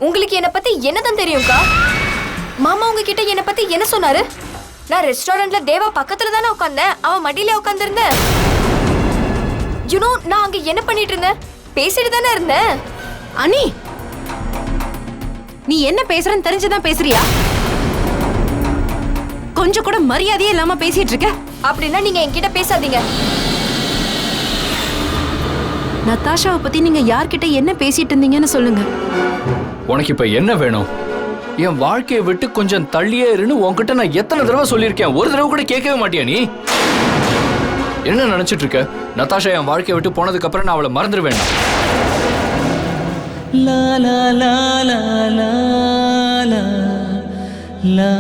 உங்களுக்கு என்ன பத்தி என்னதான் தெரியும்க்கா? மாமா உங்ககிட்ட என்ன பத்தி என்ன சொன்னாரு? நான் ரெஸ்டாரண்ட்ல தேவா பக்கத்துல தானே உட்கார்ந்தேன், அவன் மடியில உட்கார்ந்திருந்தேன். நான் அங்க என்ன பண்ணிட்டு இருந்தேன்? பேசிட்டு தானே இருந்தேன். அனி, நீ என்ன பேசுறன்னு தெரிஞ்சுதான் பேசுறியா? கொஞ்சம் கூட மரியாதையே இல்லாம பேசிட்டு இருக்க. அப்படின்னா நீங்க என்கிட்ட பேசாதீங்க. நதாஷாவை பத்தி நீங்க யார்கிட்ட என்ன பேசிட்டு இருந்தீங்கன்னு சொல்லுங்க. உனக்கு இப்ப என்ன வேணும்? என் வாழ்க்கையை விட்டு கொஞ்சம் தள்ளியே இருன்னு உன்கிட்ட நான் எத்தனை தடவை சொல்லியிருக்கேன், ஒரு தடவை கூட கேட்கவே மாட்டியா நீ? என்ன நினைச்சிட்டு இருக்க? நதாஷா என் வாழ்க்கையை விட்டு போனதுக்கு அப்புறம் நான் அவளை மறந்துடுவேன். லா லா லா லா லா லா லா.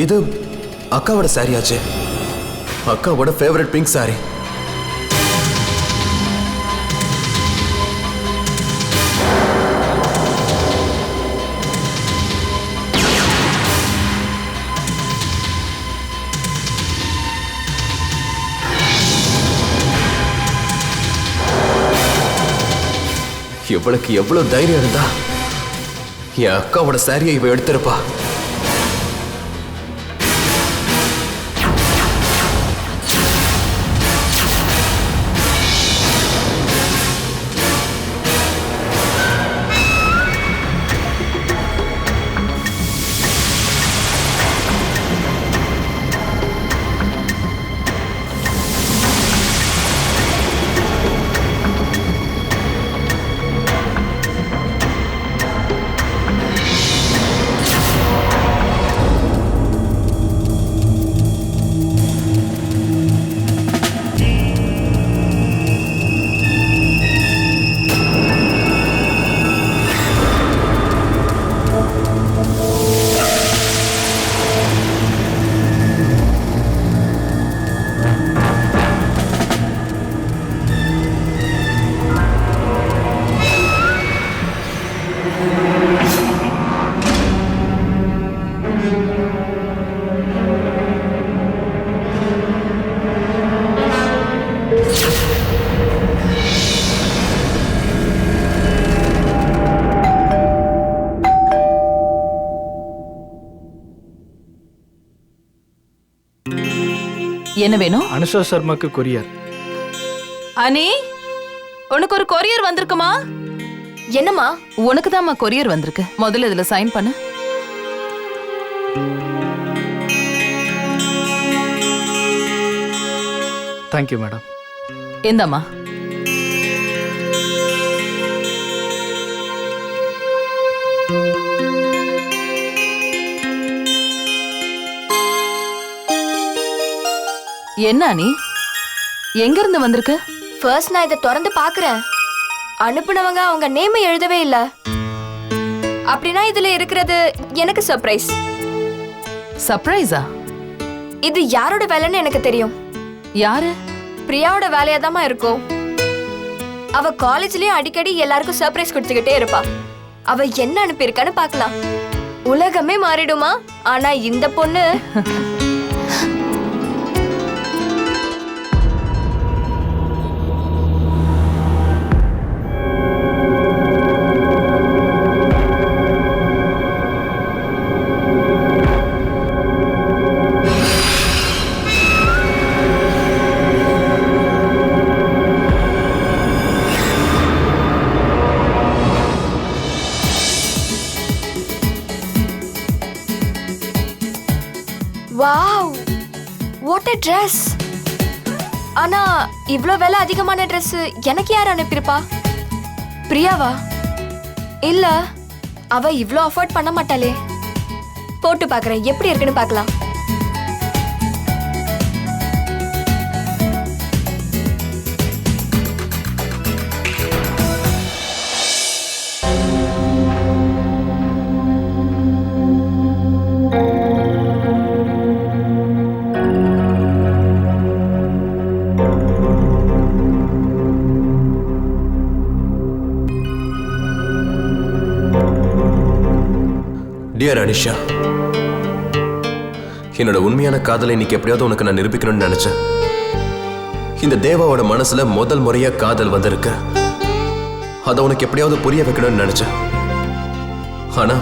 இது அக்காவோட சாரி ஆச்சு. அக்காவோட ஃபேவரட் பிங்க் சாரி. இவளுக்கு எவ்வளவு தைரியம் இருந்தா என் அக்காவோட சாரியை இவ எடுத்திருப்பா. என்ன வேணும்? அனுஷா சர்மாக்கு கொரியர். அனி, உனக்கு ஒரு கொரியர் வந்திருக்குமா? என்னம்மா? உனக்கு தான்மா கொரியர் வந்திருக்கு. முதல்ல இதுல சைன் பண்ணு. Thank you madam. இந்தாம்மா. என்ன அனி, எங்க இருந்து வந்திருக்கு? ஃபர்ஸ்ட் நான் இதை திறந்து பாக்குறேன். அனுப்புனவங்க அவங்க நேமை எழுதவே இல்ல. அப்படின்னா இதுல இருக்கிறது எனக்கு சர்ப்ரைஸ். சர்ப்ரைஸா? இது யாரோட வேலைன்னு எனக்கு தெரியும். யாரு? பிரியாவோட வேலையாதாம்மா இருக்கும். அவ காலேஜ்லயும் அடிக்கடி எல்லாருக்கும் சர்ப்ரைஸ் கொடுத்துக்கிட்டே இருப்பா. அவ என்ன அனுப்பியிருக்கான்னு பார்க்கலாம். உலகமே மாறிடுமா? ஆனா இந்த பொண்ணு வாவ், வாட் a dress. ஆனா இவ்ளோ விலை அதிகமான Dress எனக்கு யார் அனுப்பியிருப்பா? பிரியாவா? இல்ல, அவ இவ்ளோ அஃபோர்ட் பண்ண மாட்டாளே. போட்டு பார்க்கறேன், எப்படி இருக்குன்னு பார்க்கலாம். டியர் அனிஷா, என்னோட உண்மையான காதலை இன்னைக்கு எப்படியாவது உனக்கு நான் நிரூபிக்கணும்னு நினைச்சேன். இந்த தேவாவோட மனசுல முதல் முறையா காதல் வந்திருக்கு. அதை உனக்கு எப்படியாவது புரிய வைக்கணும்னு நினைச்சேன். ஆனா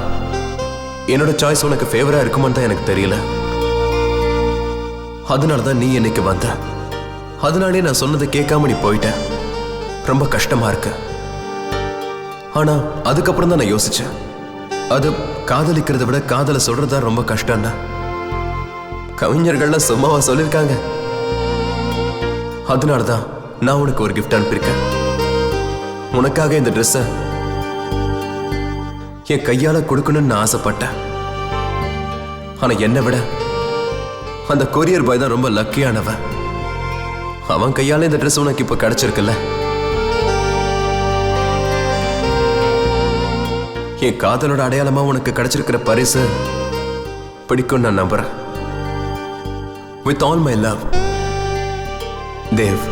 என்னோட சாய்ஸ் உனக்கு ஃபேவரா இருக்குமான்னு தான் எனக்கு தெரியல. அதனாலதான் நீ இன்னைக்கு வந்த. அதனாலே நான் சொன்னதை கேட்காம நீ போயிட்ட. ரொம்ப கஷ்டமா இருக்கு. ஆனா அதுக்கப்புறம் தான் நான் யோசிச்சேன், அது காதலிக்கிறத விட காதலை சொல்றதா ரொம்ப கஷ்டம்னா. கவிஞர்கள்லாம் சும்மாவா சொல்லியிருக்காங்க? அதனாலதான் நான் உனக்கு ஒரு கிஃப்ட் அனுப்பியிருக்கேன். உனக்காக இந்த ட்ரெஸ்ஸை என் கையால கொடுக்கணும்னு நான் ஆசைப்பட்டேன். ஆனா என்னை விட அந்த கொரியர் பாய் தான் ரொம்ப லக்கியானவன். அவன் கையால இந்த ட்ரெஸ் உனக்கு இப்ப கிடைச்சிருக்குல்ல. என் காதலோட அடையாளமா உனக்கு கிடைச்சிருக்கிற பரிசு பிடிக்கும் நான் நம்புறேன். With all my love, Dev.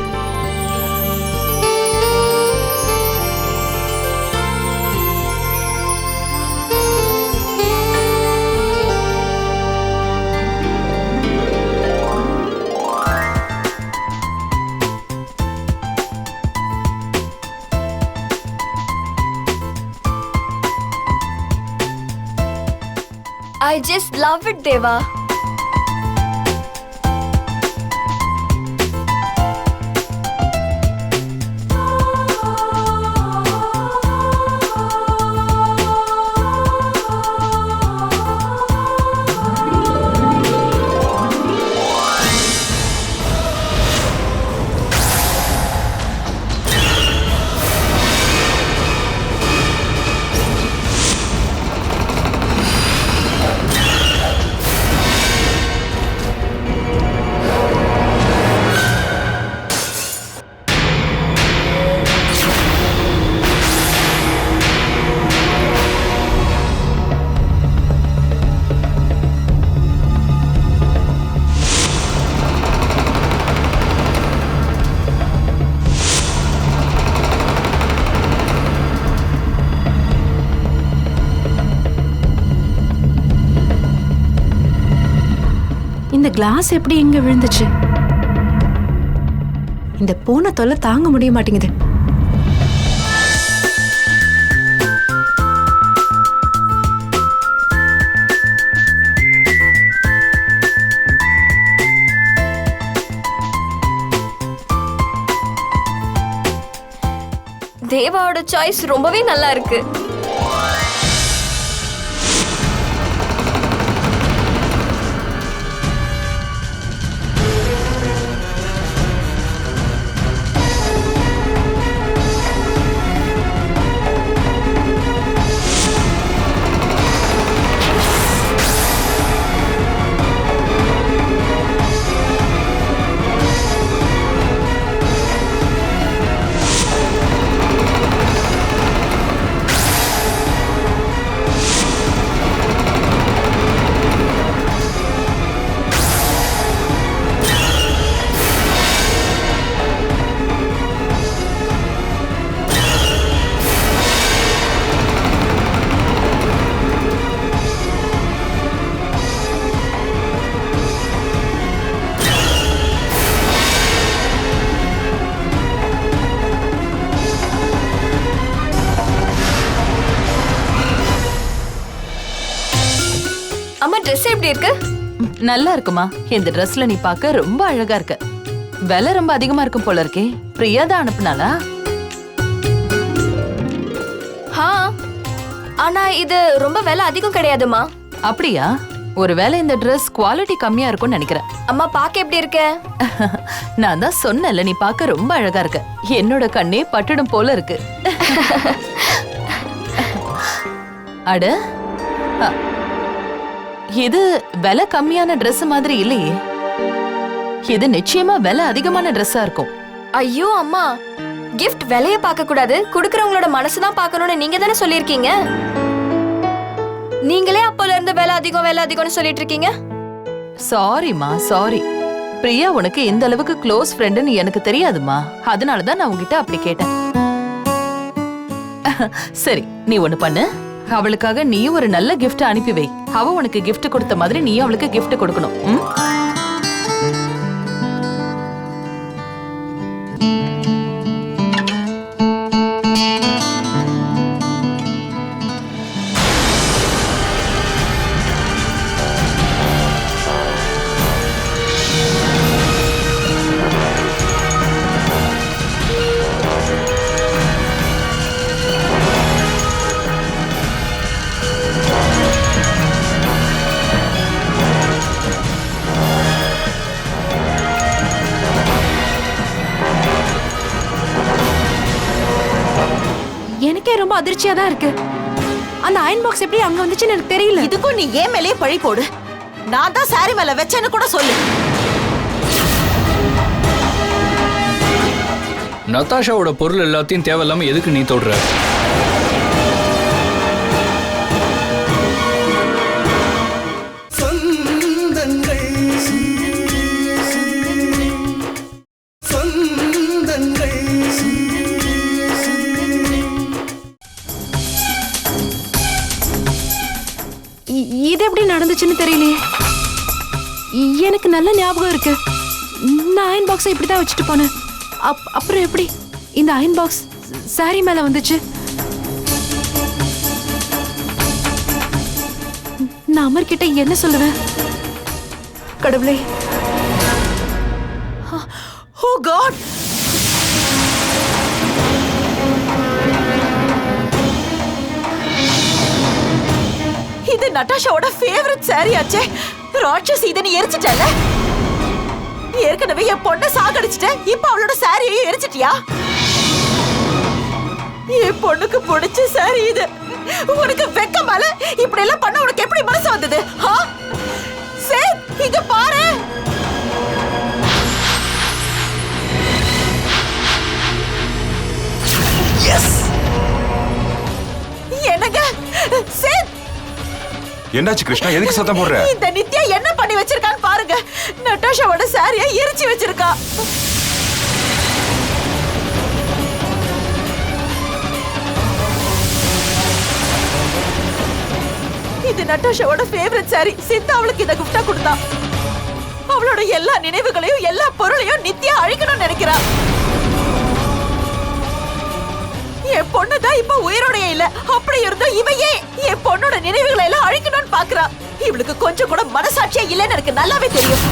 I just love it, Deva. இந்த கிளாஸ் எப்படி இங்க விழுந்துச்சு? இந்த பூனை தொல்லை தாங்க முடிய மாட்டேங்குது. தேவாவோட சாய்ஸ் ரொம்பவே நல்லா இருக்கு. அம்மா ட்ரெஸ் எப்படி இருக்கு? நல்லா இருக்குமா. இந்த ட்ரெஸ்ல நீ பார்க்க ரொம்ப அழகா இருக்க. விலை ரொம்ப அதிகமா இருக்கும் போல இருக்கே. பிரியா தான் அனுப்புனாளா? ஆனா இது ரொம்ப விலை அதிகம் கிடையாதுமா. அப்படியா? ஒருவேளை இந்த ட்ரெஸ் குவாலிட்டி கம்மியா இருக்கும்னு நினைக்கிறேன். அம்மா பாக்க எப்படி இருக்க? நான் தான் சொன்னல, நீ பார்க்க ரொம்ப அழகா இருக்க. என்னோட கண்ணே பட்டுடும் போல இருக்கு. அட, இது விலை கம்மியான Dress மாதிரி இல்லையே. இது நிச்சயமா விலை அதிகமான Dress-ஆ இருக்கும். ஐயோ அம்மா, gift விலைய பார்க்க கூடாது, குடுக்கறவங்களோட மனசு தான் பார்க்கணும்னு நீங்க தானே சொல்லிருக்கீங்க. நீங்களே அப்போல இருந்து விலை அதிகம்னு சொல்லிட்டு இருக்கீங்க. சாரிமா, சாரி. பிரியா உனக்கு இந்த அளவுக்கு க்ளோஸ் ஃப்ரெண்டுன்னு எனக்கு தெரியாதுமா. அதனால தான் நான் உன்கிட்ட அப்படி கேட்டேன். சரி, நீ ஒண்ணு பண்ணு. அவளுக்காக நீயும் ஒரு நல்ல gift அனுப்பி வை. அவ உனக்கு gift கொடுத்த மாதிரி நீயும் அவளுக்கு gift கொடுக்கணும். ம்? எனக்கே ரொம்ப அதிர்ச்சியா தான் இருக்கு. அந்த அயன் பாக்ஸ் எப்படி அங்க வந்துச்சுன்னு எனக்கு தெரியல. இதுக்கும் நீ ஏன் மேலேயே பழி போடு. நான் தான் சாரி மேல வச்சேன்னு கூட சொல்லு. நதாஷாவோட பொருள் எல்லாத்தையும் தேவையில்லாம எதுக்கு நீ தொடுற? இது எப்படி நடந்துச்சுன்னு தெரியலையே. எனக்கு நல்ல ஞாபகம் இருக்கு. நான் அயன் பாக்ஸை இப்படி தான் வச்சுட்டு போனேன். அப்புறம் எப்படி இந்த அயன் பாக்ஸ் சாரி மேல வந்துச்சு? நான் அமர் கிட்ட என்ன சொல்லுவேன்? கடவுளே. ஓ காட். இது நட்டாஷாவோட ஃபேவரட் சாரி ஆச்சே. ராட்சசி இதை நீ எரிச்சிட்டல. ஏற்கனவே என் பொண்ணை சாகடிச்சிட்டேன். இப்ப அவளோட சாரியையும் எரிச்சிட்டியா? என் பொண்ணுக்கு பிடிச்ச சாரி இது. உனக்கு வெக்கமால இப்படி எல்லாம் பண்ண உனக்கு எப்படி மனசு வந்தது? சேத், இங்க பாரு. என்னங்க சேத்? என்னாச்சு கிருஷ்ணா? எதுக்கு சத்தம் போடுற? இந்த நித்யா என்ன பண்ணி வச்சிருக்கான்னு பாருங்க. நட்டாஷாவோட சாரியை எரிச்சு வச்சிருக்கா. இது நட்டாஷாவோட ஃபேவரட் சாரி. சித்தா அவளுக்கு இத கிஃப்டா கொடுத்தா. அவளோட எல்லா நினைவுகளையும் எல்லா பொருளையும் நித்யா அழிக்கணும்னு நினைக்கிறா. என் பொண்ணு தான் இப்ப உயிரோடைய இல்ல. அப்படி இருந்தோ இவையே என் பொண்ணோட நினைவுகளை எல்லாம் அழிக்கணும்னு பாக்குறா. இவளுக்கு கொஞ்சம் கூட மனசாட்சியே இல்லைன்னு எனக்கு நல்லாவே தெரியும்.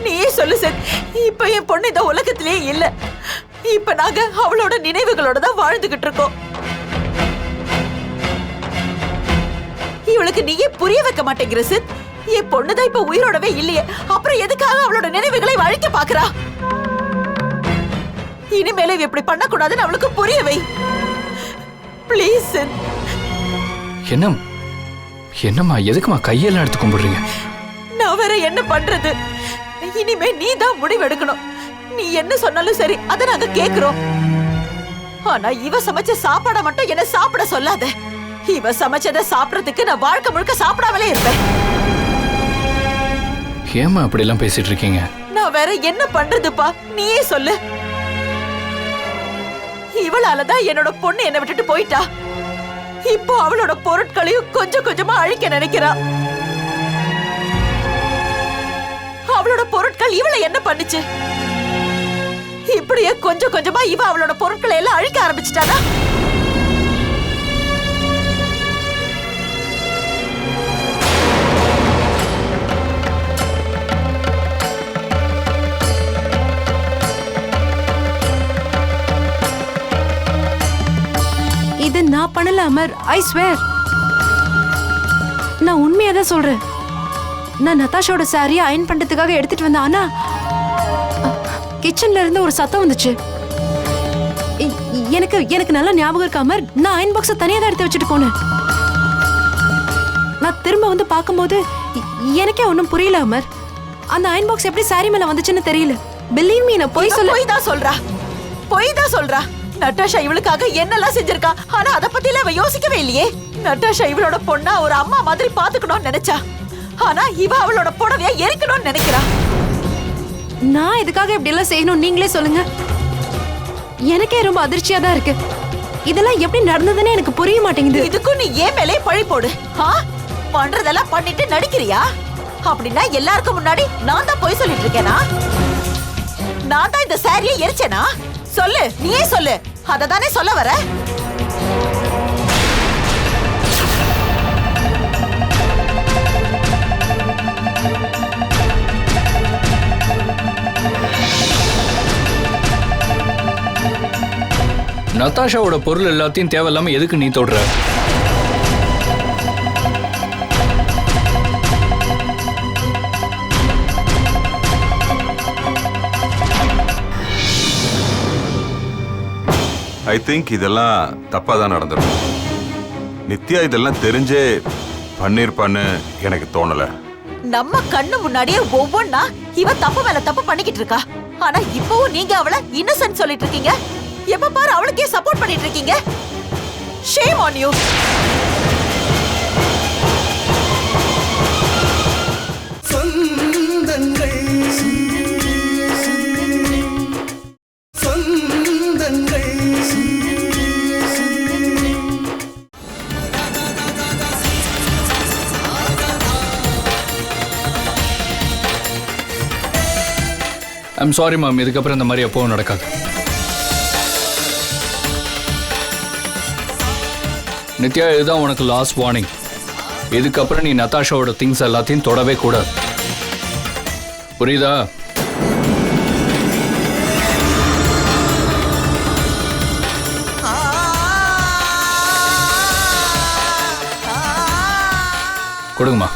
நீயே சொல்லு சார். இப்ப என் பொண்ணு இந்த உலகத்திலேயே இல்ல. இப்ப நாங்க அவளோட நினைவுகளோட தான் வாழ்ந்துகிட்டு இருக்கோம். இவளுக்கு நீயே புரிய வைக்க மாட்டேங்கிற சித். என் பொண்ணுதான் இப்ப உயிரோடவே இல்லையே. அப்புறம் எதுக்காக அவளோட நினைவுகளை அழிக்க பாக்குறா? இனிமேல இப்படி பண்ணக்கூடாதுன்னு அவளுக்கு புரிய வை. பிளீஸ் சித். என்னம்மா எதுக்குமா கையெல்லாம் எடுத்து கும்பிடுறீங்க? நான் வேற என்ன பண்றது? இனிமே நீ தான் முடிவெடுக்கணும். நீ என்ன சொன்னாலும் சரி, அதை நாங்க கேக்குறோம். ஆனா இவ சமைச்ச சாப்பாட மட்டும் என்ன சாப்பிட சொல்லாத. இவ சமைச்சத சாப்பிடறதுக்கு நான் வாழ்க்கை முழுக்க சாப்பிடாமலே இருப்பேன். ஏமா அப்படி எல்லாம் பேசிட்டு இருக்கீங்க? நான் வேற என்ன பண்றதுப்பா? நீயே சொல்லு. இவளாலதான் என்னோட பொண்ணு என்னை விட்டுட்டு போயிட்டா. இப்போ அவளோட பொருட்களையும் கொஞ்சம் கொஞ்சமா அழிக்க நினைக்கிறா. அவளோட பொருட்கள் இவளை என்ன பண்ணுச்சு? இப்படியே கொஞ்சம் கொஞ்சமா இவ அவளோட பொருட்களை எல்லாம் அழிக்க ஆரம்பிச்சிட்டானா? இது நான் பண்ணல அமர். I swear. நான் உண்மையா தான் சொல்றேன். நான் நதாஷோட சாரியை அயன் பண்றதுக்காக எடுத்துட்டு வந்தேன். ஆனா கிச்சன்ல இருந்து ஒரு சத்தம் வந்துச்சு. எனக்கு நல்லா ஞாபகம் இருக்கு அமர். நான் அயன் பாக்ஸை தனியா தான் எடுத்து வச்சுட்டு போனேன். நான் திரும்ப வந்து பார்க்கும்போது எனக்கே ஒன்றும் புரியல அமர். அந்த அயன் பாக்ஸ் எப்படி சாரி மேல வந்துச்சுன்னு தெரியல. பிலீவ் மீ, நான் போய் தான் சொல்றா. நட்டாஷா இவளுக்காக என்னெல்லாம் செஞ்சிருக்கா. ஆனா அத பத்தில அவ யோசிக்கவே இல்லையே. நட்டாஷா இவளோட பொண்ணா ஒரு அம்மா மாதிரி பாத்துக்கணும்னு நினைச்சா, ஆனா இவ அவளோட புடவைய எரிக்கணும்னு நினைக்கிறா. நான் இதுக்காக இப்படி எல்லாம் செய்யணும் நீங்களே சொல்லுங்க. எனக்கே ரொம்ப அதிர்ச்சியா தான் இருக்கு. இதெல்லாம் எப்படி நடந்ததுன்னு எனக்கு புரிய மாட்டேங்குது. இதுக்கும் நீ ஏன் மேலே பழி போடு. பண்றதெல்லாம் பண்ணிட்டு நடிக்கிறியா? அப்படின்னா எல்லாருக்கும் முன்னாடி நான் தான் போய் சொல்லிட்டு இருக்கேனா? நான் தான் இந்த சாரியை எரிச்சேனா? சொல்லு, நீயே சொல்லு. அததானே சொல்ல வர? நதாஷாவோட பொருள் எல்லாத்தையும் தேவையில்லாம எதுக்கு நீ தொடுற? ஐ திங்க் இதெல்லாம் தப்பா தான் நடந்திருக்கும். நித்யா இதெல்லாம் தெரிஞ்சே பண்ணிருப்பான்னு எனக்கு தோணல. நம்ம கண்ணு முன்னாடியே ஒவ்வொன்னா இவ தப்பு மேல தப்பு பண்ணிக்கிட்டு இருக்கா. ஆனா இப்பவும் நீங்க அவளை இன்னசென்ட் சொல்லிட்டு இருக்கீங்க. எப்ப பாரு அவளுக்கே சப்போர்ட் பண்ணிட்டு இருக்கீங்க. Shame on you. I'm sorry ma'am, இதுக்கப்புறம் இந்த மாதிரி எப்பவும் நடக்காது. நித்யா, இதுதான் உனக்கு லாஸ்ட் வார்னிங். இதுக்கப்புறம் நீ நதாஷாவோட திங்ஸ் எல்லாத்தையும் தொடவே கூடாது, புரியுதா? கொடுங்கம்மா.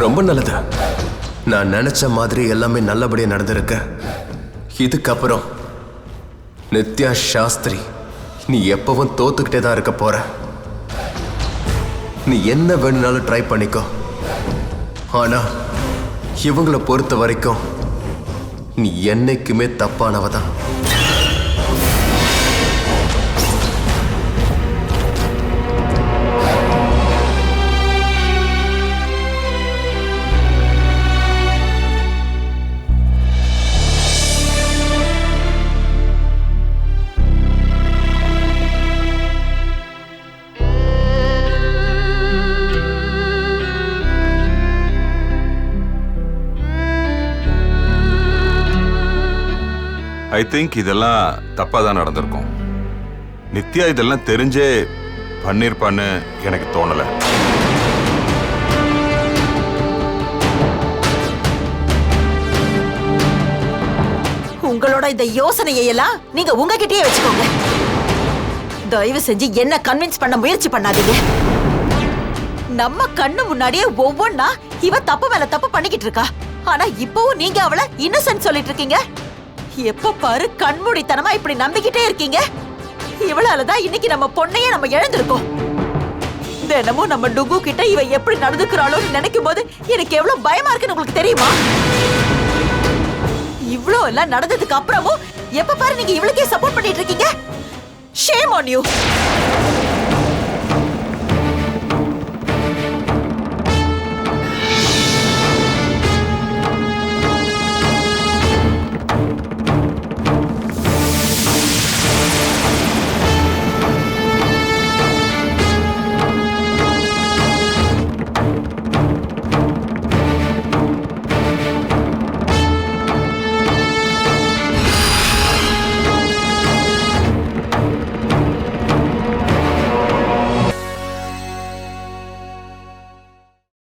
ரொம்ப நல்லது. நான் நினைச்ச மாதிரி எல்லாமே நல்லபடியா நடந்திருக்கு. இதுக்கப்புறம் நித்யா சாஸ்திரி, நீ எப்பவும் தோத்துக்கிட்டே தான் இருக்க போற. நீ என்ன வேணும்னாலும் ட்ரை பண்ணிக்கோ. ஆனா இவங்களை பொறுத்த வரைக்கும் நீ என்னைக்குமே தப்பானவதான். ஐ திங்க் இதெல்லாம் தப்பா தான் நடந்திருக்கும். நித்யா இதெல்லாம் தெரிஞ்சே பண்ணிருப்பான்னு எனக்கு தோணல. உங்களோட இந்த யோசனையை எல்லாம் நீங்க உங்ககிட்டயே வச்சுக்கோங்க. தயவு செஞ்சு என்ன கன்வின்ஸ் பண்ண முயற்சி பண்ணாதீங்க. நம்ம கண்ணு முன்னாடியே ஒவ்வொன்னா இவ தப்பு மேல தப்பு பண்ணிக்கிட்டு இருக்கா. ஆனா இப்பவும் நீங்க அவளை இன்னசென்ட் சொல்லிட்டு இருக்கீங்க. எப்ப பாரு கண்மூடித்தனமா இப்படி நம்பிக்கிட்டே இருக்கீங்க. இவளாலதான் இன்னைக்கு நம்ம பொண்ணையே நம்ம இழந்திருக்கோம். தினமும் நம்ம டுகு கிட்ட இவ எப்படி நடந்துக்கிறாளோன்னு நினைக்கும் போது எனக்கு எவ்வளவு பயமா இருக்குன்னு உங்களுக்கு தெரியுமா? இவ்ளோ எல்லாம் நடந்ததுக்கு அப்புறமும் எப்ப பாரு நீங்க இவளுக்கே சப்போர்ட் பண்ணிட்டு இருக்கீங்க. Shame on you.